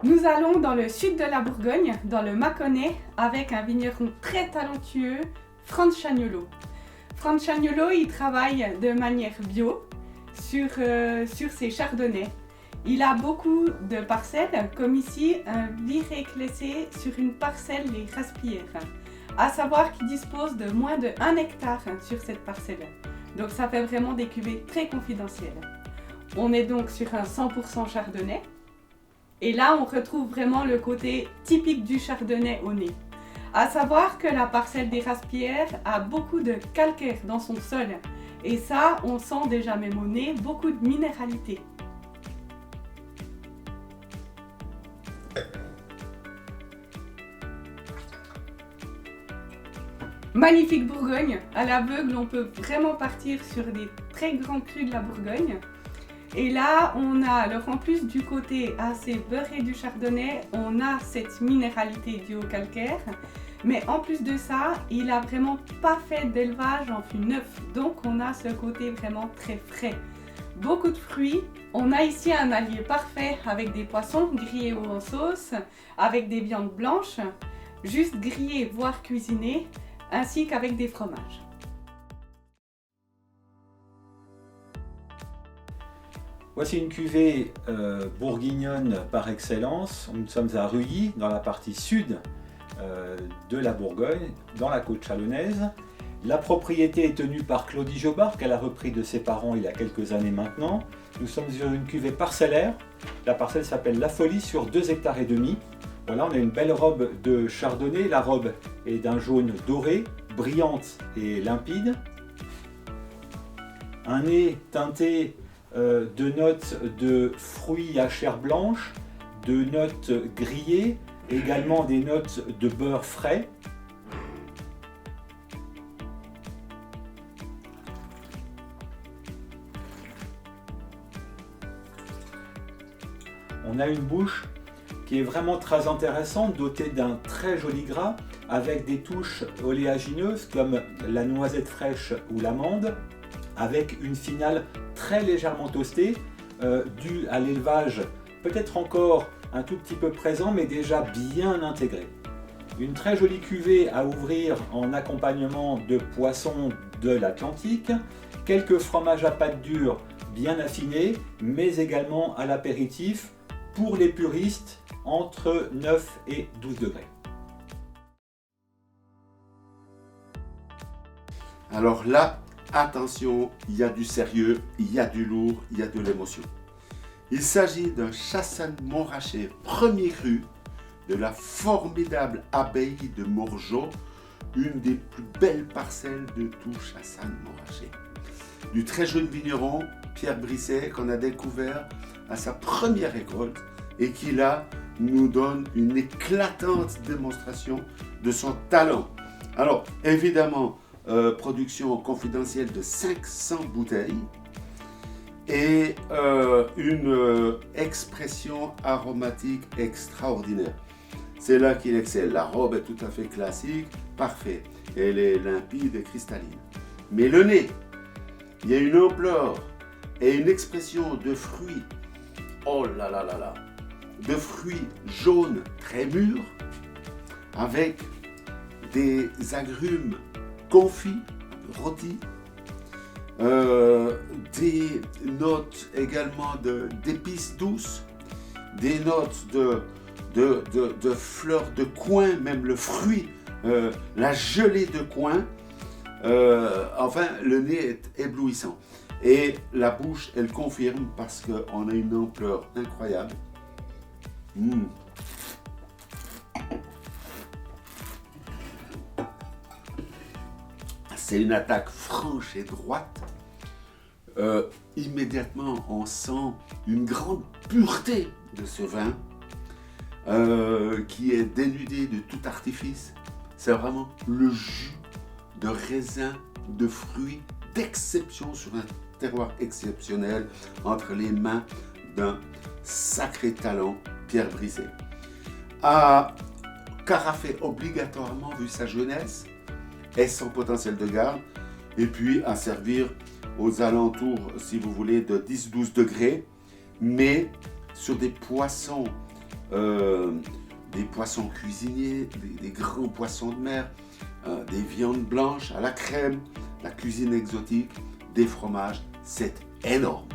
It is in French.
Nous allons dans le sud de la Bourgogne, dans le Mâconnais, avec un vigneron très talentueux, Franz Chagnolo. Franz Chagnolo, il travaille de manière bio sur ses chardonnays. Il a beaucoup de parcelles, comme ici un viré clessé sur une parcelle les Raspillères. À savoir qu'il dispose de moins de 1 hectare sur cette parcelle. Donc ça fait vraiment des cuvées très confidentielles. On est donc sur un 100% chardonnay. Et là, on retrouve vraiment le côté typique du chardonnay au nez. À savoir que la parcelle des Raspillères a beaucoup de calcaire dans son sol. Et ça, on sent déjà même au nez beaucoup de minéralité. Magnifique Bourgogne. À l'aveugle, on peut vraiment partir sur des très grands crus de la Bourgogne. Et là, on a, alors en plus du côté assez beurré du chardonnay, on a cette minéralité due au calcaire. Mais en plus de ça, il n'a vraiment pas fait d'élevage en fût neuf. Donc on a ce côté vraiment très frais. Beaucoup de fruits. On a ici un allié parfait avec des poissons grillés ou en sauce, avec des viandes blanches, juste grillées voire cuisinées, ainsi qu'avec des fromages. Voici une cuvée bourguignonne par excellence. Nous sommes à Reuilly, dans la partie sud de la Bourgogne, dans la côte chalonnaise. La propriété est tenue par Claudie Jobard, qu'elle a repris de ses parents il y a quelques années maintenant. Nous sommes sur une cuvée parcellaire. La parcelle s'appelle La Folie sur 2,5 hectares. Voilà, on a une belle robe de chardonnay. La robe est d'un jaune doré, brillante et limpide. Un nez teinté de notes de fruits à chair blanche, de notes grillées, également des notes de beurre frais. On a une bouche qui est vraiment très intéressante, dotée d'un très joli gras, avec des touches oléagineuses comme la noisette fraîche ou l'amande, avec une finale très légèrement toastée, due à l'élevage peut-être encore un tout petit peu présent, mais déjà bien intégré. Une très jolie cuvée à ouvrir en accompagnement de poissons de l'Atlantique, quelques fromages à pâte dure bien affinés, mais également à l'apéritif pour les puristes entre 9 et 12 degrés. Alors là, attention, il y a du sérieux, il y a du lourd, il y a de l'émotion. Il s'agit d'un Chassagne Montrachet premier cru de la formidable abbaye de Morgeau, une des plus belles parcelles de tout Chassagne Montrachet. Du très jeune vigneron Pierre Brisset qu'on a découvert à sa première récolte et qui là nous donne une éclatante démonstration de son talent. Alors évidemment, production confidentielle de 500 bouteilles et une expression aromatique extraordinaire. C'est là qu'il excelle. La robe est tout à fait classique, parfait. Elle est limpide et cristalline. Mais le nez, il y a une ampleur et une expression de fruits. Oh là là là là! De fruits jaunes très mûrs avec des agrumes confits, rôtis, des notes également d'épices douces, des notes de fleurs de coing, même le fruit, la gelée de coing. Enfin, le nez est éblouissant. Et la bouche, elle confirme parce qu'on a une ampleur incroyable. C'est une attaque franche et droite. Immédiatement, on sent une grande pureté de ce vin qui est dénudé de tout artifice. C'est vraiment le jus de raisin, de fruits d'exception sur un terroir exceptionnel entre les mains d'un sacré talent, Pierre Brisset. À carafer obligatoirement vu sa jeunesse et son potentiel de garde, et puis à servir aux alentours, si vous voulez, de 10-12 degrés, mais sur des poissons des poissons cuisinés, des grands poissons de mer, des viandes blanches à la crème, la cuisine exotique, des fromages. C'est énorme.